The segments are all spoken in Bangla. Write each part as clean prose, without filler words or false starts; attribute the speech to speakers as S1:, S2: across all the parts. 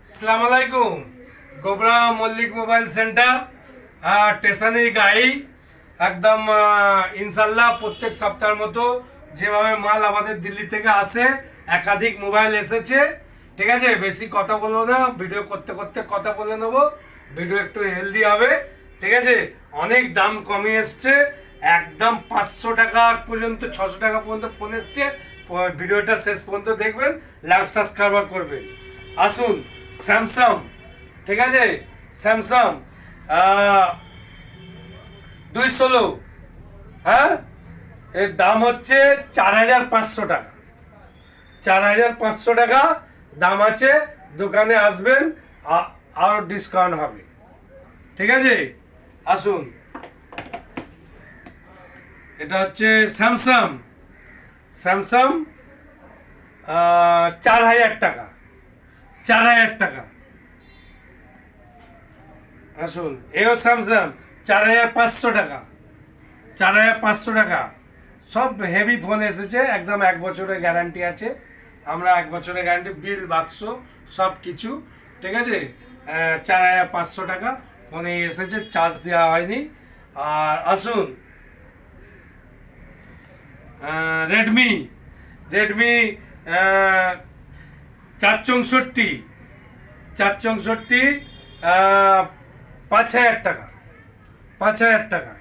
S1: আসসালামু আলাইকুম। Gobra Mallick mobile centre, stationery গাড়ি একদম ইনশাল্লাহ প্রত্যেক সপ্তাহের মতো যেভাবে মাল আমাদের দিল্লি থেকে আসে, একাধিক মোবাইল এসেছে। ঠিক আছে, বেশি কথা বলবো না, ভিডিও করতে করতে কথা বলে নেবো, ভিডিও একটু হেলদি হবে। ঠিক আছে, অনেক দাম কমে এসছে, একদম 500 টাকা পর্যন্ত 600 টাকা পর্যন্ত ফোন এসছে। ভিডিওটা শেষ পর্যন্ত দেখবেন, লাইক সাবস্ক্রাইব করবেন। আসুন স্যামসাং, ঠিক আছে, স্যামসাং 216, হ্যাঁ, এর দাম হচ্ছে 4500 টাকা। 4500 টাকা দাম আছে, দোকানে আসবেন আরো ডিসকাউন্ট হবে। ঠিক আছে, আসুন। এটা হচ্ছে স্যামসাং, স্যামসাং 4000 টাকা, 4000 টাকা। আসুন, এও স্যামসাং 4500 টাকা, 4500 টাকা। সব হেভি ফোন এসেছে, একদম 1 বছরের গ্যারান্টি আছে। আমরা 1 বছরের গ্যারান্টি, বিল বাক্স সব কিছু। ঠিক আছে, 4500 টাকা ফোনে এসেছে, চার্জ দেওয়া হয়নি। আর আসুন রেডমি, রেডমি 464, 5000 টাকা, 5000 টাকা।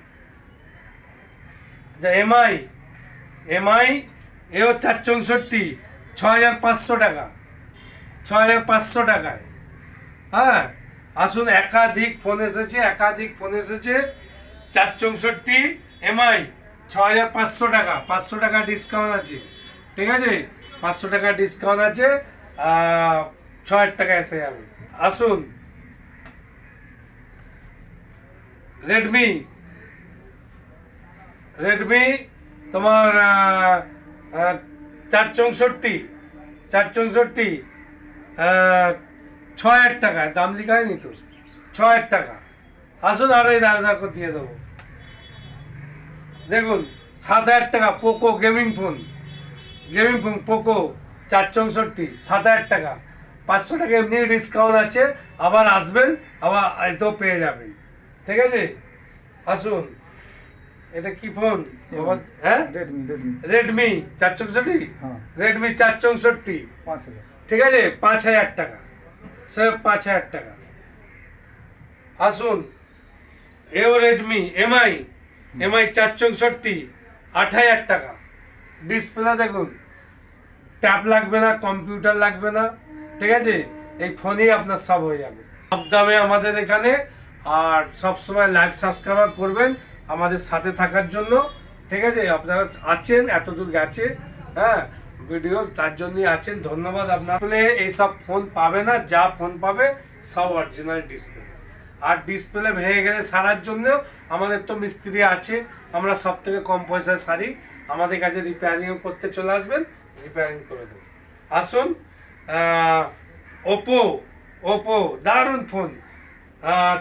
S1: আচ্ছা, এমআই, এমআই এও 464, 6500 টাকা, 6500 টাকায়। হ্যাঁ, আসুন, একাধিক ফোন এসেছে, একাধিক ফোন এসেছে। 464 এমআই 6500 টাকা, 500 টাকা ডিসকাউন্ট আছে। ঠিক আছে, 500 টাকা ডিসকাউন্ট আছে, 6000 টাকা এসে যাবে। আসুন রেডমি, রেডমি তোমার 464, 6000 টাকায়, দাম লিখা হয়নি তো, 6000 টাকা। আসুন, আরো এই দাঁড়া করে দিয়ে দেবো। দেখুন, 7000 টাকা Poco gaming phone, gaming phone Poco 464, 7000 টাকা। 500 টাকা এমনি ডিসকাউন্ট আছে, আবার আসবেন, আবার এতেও পেয়ে যাবেন। ঠিক আছে, আসুন। এটা কি ফোন? হ্যাঁ,
S2: রেডমি, রেডমি
S1: রেডমি 464,
S2: হ্যাঁ,
S1: রেডমি 464।
S2: 5000।
S1: ঠিক আছে, 5000 টাকা, স্যার 5000 টাকা। আসুন, এও রেডমি এমআই, এমআই 464, 8000 টাকা। ডিসপ্লে দেখুন, ট্যাব লাগবে না, কম্পিউটার লাগবে না। ঠিক আছে, এই ফোনেই আপনার সব হয়ে যাবে, সব দামে আমাদের এখানে। আর সবসময় লাইভ সাবস্ক্রাইব করবেন আমাদের সাথে থাকার জন্য। ঠিক আছে, আপনারা আছেন, এতদূর গেছে, হ্যাঁ, ভিডিও তার জন্যই আছেন, ধন্যবাদ আপনার। এইসব ফোন পাবে না, যা ফোন পাবে সব অরিজিনাল ডিসপ্লে। আর ডিসপ্লে ভেঙে গেলে সারার জন্য আমাদের তো মিস্ত্রি আছে, আমরা সব থেকে কম পয়সায় সারি। আমাদের কাছে রিপেয়ারিংও করতে চলে আসবেন, রিপেয়ারিং করে দেবো। আসুন ওপো, ওপো দারুণ ফোন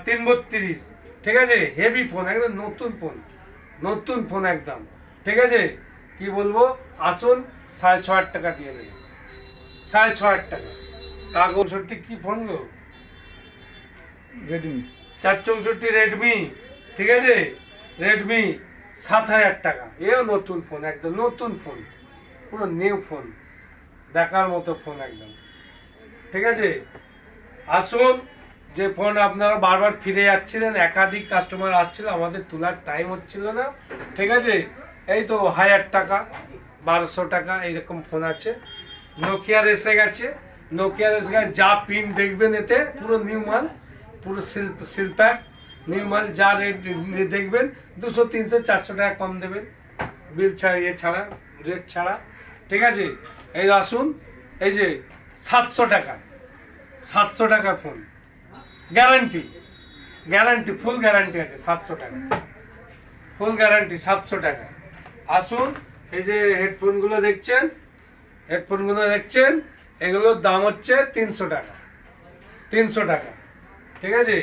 S1: 332। ঠিক আছে, হেভি ফোন, একদম নতুন ফোন, নতুন ফোন একদম। ঠিক আছে, কি বলবো, আসুন, 6500 টাকা দিয়ে দেবেন, 6500 টাকা। কাগজ কি ফোন গো?
S2: Redmi
S1: 464 Redmi. ঠিক আছে, রেডমি 7000 টাকা। এও নতুন ফোন, একদম নতুন ফোন, পুরো নিউ ফোন, দেখার মতো ফোন একদম। ঠিক আছে, আসুন। যে ফোন আপনারা বারবার ফিরে যাচ্ছিলেন, একাধিক কাস্টমার আসছিল, আমাদের তোলার টাইম হচ্ছিল না। ঠিক আছে, এই তো 1000 টাকা, 1200 টাকা এইরকম ফোন আছে। নোকিয়ার এসে গেছে, নোকিয়ার এসে গেছে, যা পিন দেখবেন এতে পুরো নিউ মাল, পুরো সিল প্যাক নিউ মাল। যা রেট দেখবেন 200, 300, 400 টাকা কম দেবেন, বিল ছাড়া, ইয়ে ছাড়া, রেট ছাড়া। ঠিক আছে, এই আসুন, এই যে 700 টাকা, 700 টাকা phone, guarantee, guarantee full guarantee আছে, 700 টাকা ফুল গ্যারান্টি, 700 টাকা। আসুন, এই যে হেডফোনগুলো দেখছেন, হেডফোনগুলো দেখছেন, এগুলোর দাম হচ্ছে 300 টাকা, 300 টাকা। ঠিক আছে,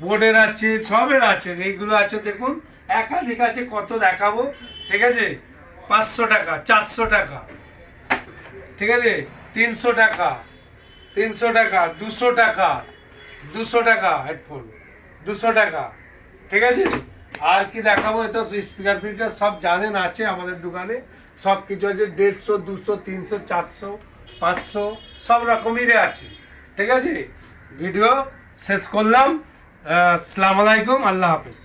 S1: বোর্ডের আছে, সবের আছে, এইগুলো আছে দেখুন, একাধিক আছে, কত দেখাবো। ঠিক আছে, 500 টাকা, 400 টাকা। ঠিক আছে, 300 টাকা, 300 টাকা, 200 টাকা, 200 টাকা হেডফোন, 200 টাকা। ঠিক আছে, আর কি দেখাবো? তো স্পিকার ফিকার সব জানেন আছে আমাদের দোকানে, সব কিছু আছে। 150, 200, 300, 400, 500 সব রকমেরই আছে। ঠিক আছে, ভিডিও শেষ করলাম। আসসালামু আলাইকুম, আল্লাহ হাফেজ।